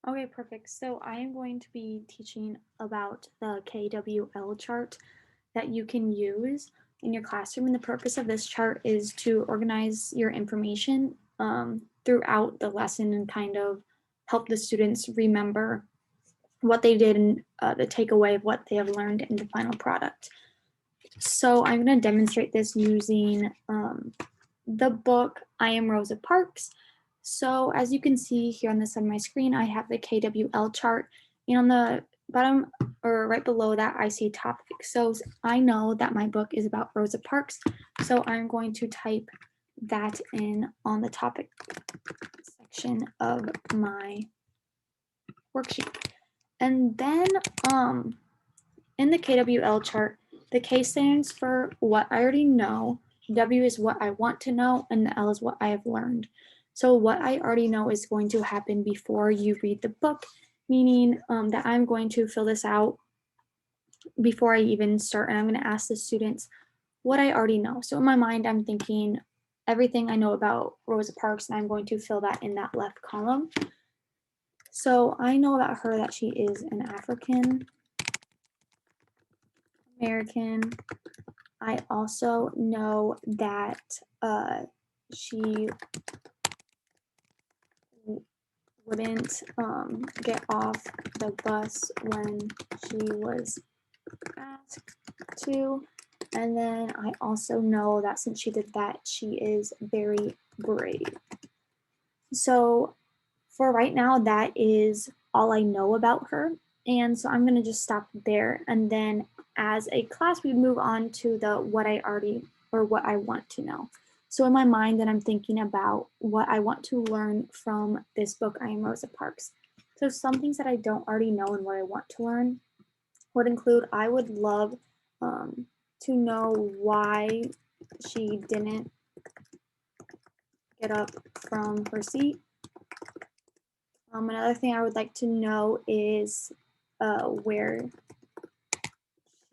Okay, perfect. So I am going to be teaching about the KWL chart that you can use in your classroom. And the purpose of this chart is to organize your information throughout the lesson and kind of help the students remember what they did and the takeaway of what they have learned in the final product. So I'm going to demonstrate this using the book I Am Rosa Parks. So as you can see here on the side of my screen, I have the KWL chart, and on the bottom or right below that, I see topic. So I know that my book is about Rosa Parks, so I'm going to type that in on the topic section of my worksheet. And then in the KWL chart, the K stands for what I already know, W is what I want to know, and the L is what I have learned. So what I already know is going to happen before you read the book, meaning that I'm going to fill this out before I even start, and I'm going to ask the students what I already know. So in my mind, I'm thinking everything I know about Rosa Parks, and I'm going to fill that in that left column. So I know about her that she is an African American. I also know that she wouldn't get off the bus when she was asked to. And then I also know that since she did that, she is very brave. So for right now, that is all I know about her. And so I'm going to just stop there. And then as a class, we move on to the what I already or what I want to know. So in my mind, then I'm thinking about what I want to learn from this book, I Am Rosa Parks. So some things that I don't already know and what I want to learn would include I would love to know why she didn't get up from her seat. Another thing I would like to know is where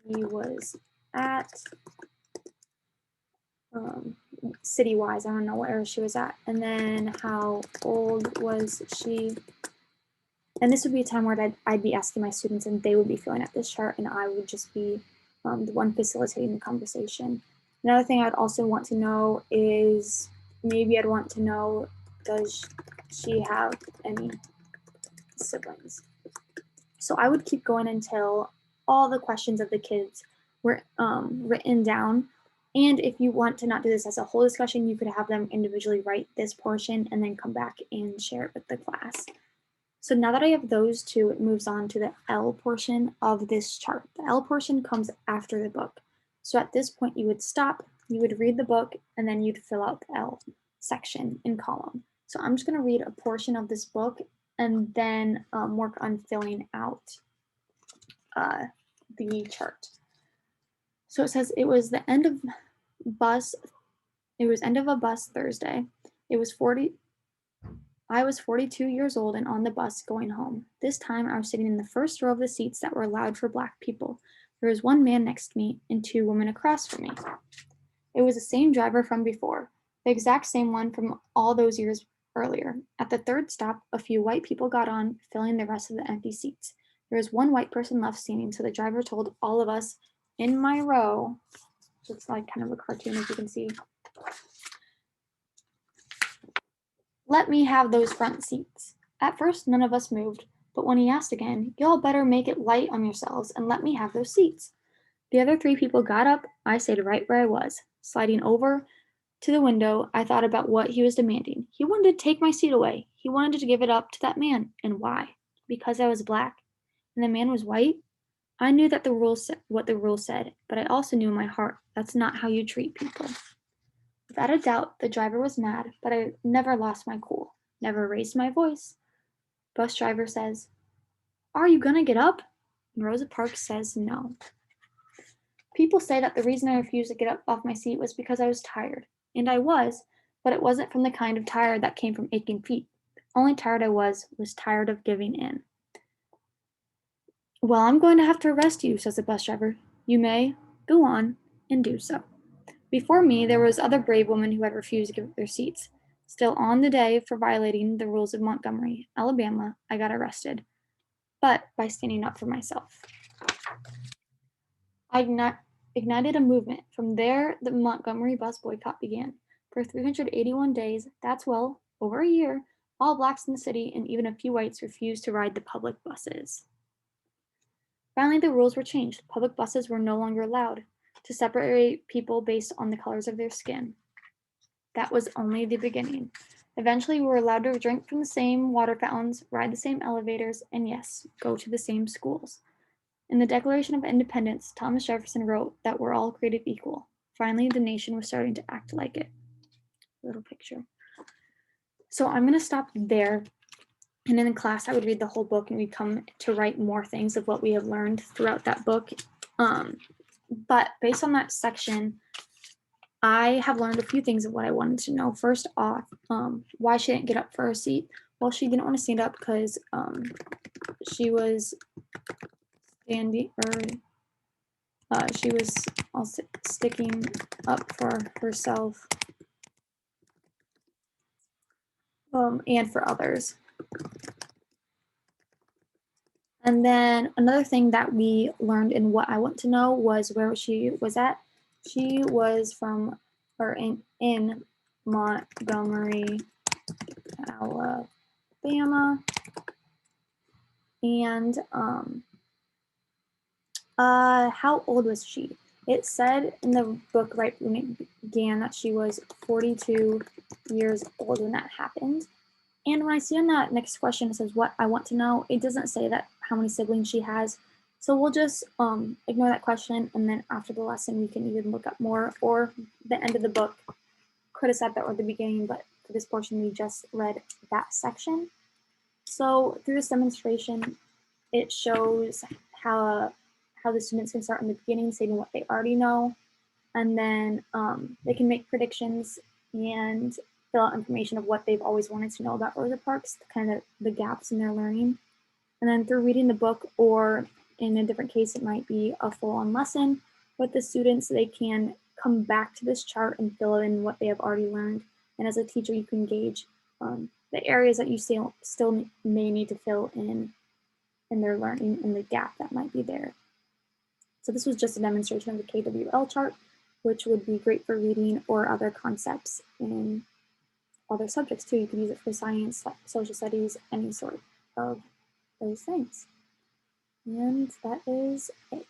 she was at, city-wise. I don't know where she was at. And then how old was she? And this would be a time where I'd be asking my students and they would be filling out this chart and I would just be the one facilitating the conversation. Another thing I'd also want to know is maybe I'd want to know, does she have any siblings? So I would keep going until all the questions of the kids were written down. And if you want to not do this as a whole discussion, you could have them individually write this portion and then come back and share it with the class. So now that I have those two, it moves on to the L portion of this chart. The L portion comes after the book. So at this point, you would stop, you would read the book, and then you'd fill out the L section in column. So I'm just going to read a portion of this book and then work on filling out the chart. So it says it was the end of bus. It was end of a bus Thursday. It was 40. I was 42 years old and on the bus going home. This time I was sitting in the first row of the seats that were allowed for Black people. There was one man next to me and two women across from me. It was the same driver from before, the exact same one from all those years earlier. At the third stop, a few white people got on, filling the rest of the empty seats. There was one white person left standing, so the driver told all of us in my row, it's like kind of a cartoon as you can see, let me have those front seats. At first, none of us moved, but when he asked again, y'all better make it light on yourselves and let me have those seats. The other three people got up. I stayed right where I was. Sliding over to the window, I thought about what he was demanding. He wanted to take my seat away. He wanted to give it up to that man. And why? Because I was black and the man was white? I knew that the rules said what the rule said, but I also knew in my heart that's not how you treat people. Without a doubt, the driver was mad, but I never lost my cool, never raised my voice. Bus driver says, are you gonna get up? And Rosa Parks says no. People say that the reason I refused to get up off my seat was because I was tired. And I was, but it wasn't from the kind of tired that came from aching feet. The only tired I was tired of giving in. Well, I'm going to have to arrest you, says the bus driver. You may go on and do so. Before me, there was other brave women who had refused to give up their seats. Still on the day for violating the rules of Montgomery, Alabama, I got arrested, but by standing up for myself. I ignited a movement. From there, the Montgomery bus boycott began. For 381 days, that's well, over a year, all blacks in the city and even a few whites refused to ride the public buses. Finally, the rules were changed. Public buses were no longer allowed to separate people based on the colors of their skin. That was only the beginning. Eventually, we were allowed to drink from the same water fountains, ride the same elevators, and yes, go to the same schools. In the Declaration of Independence, Thomas Jefferson wrote that we're all created equal. Finally, the nation was starting to act like it. Little picture. So I'm going to stop there. And in class, I would read the whole book and we'd come to write more things of what we have learned throughout that book. But based on that section, I have learned a few things of what I wanted to know. First off, why she didn't get up for her seat. Well, she didn't want to stand up because she was standing, or she was also sticking up for herself and for others. And then another thing that we learned in what I want to know was where she was at. She was from, or in Montgomery, Alabama. And how old was she? It said in the book right when it began that she was 42 years old when that happened. And when I see on that next question, it says what I want to know, it doesn't say that how many siblings she has. So we'll just ignore that question, and then after the lesson, we can even look up more, or the end of the book could have said that or the beginning, but for this portion, we just read that section. So through this demonstration, it shows how the students can start in the beginning, stating what they already know, and then they can make predictions and fill out information of what they've always wanted to know about Rosa Parks, kind of the gaps in their learning. And then through reading the book, or in a different case, it might be a full-on lesson with the students, they can come back to this chart and fill in what they have already learned. And as a teacher, you can gauge the areas that you still may need to fill in their learning and the gap that might be there. So this was just a demonstration of the KWL chart, which would be great for reading or other concepts in other subjects too. You could use it for science, social studies, any sort of those things. And that is it.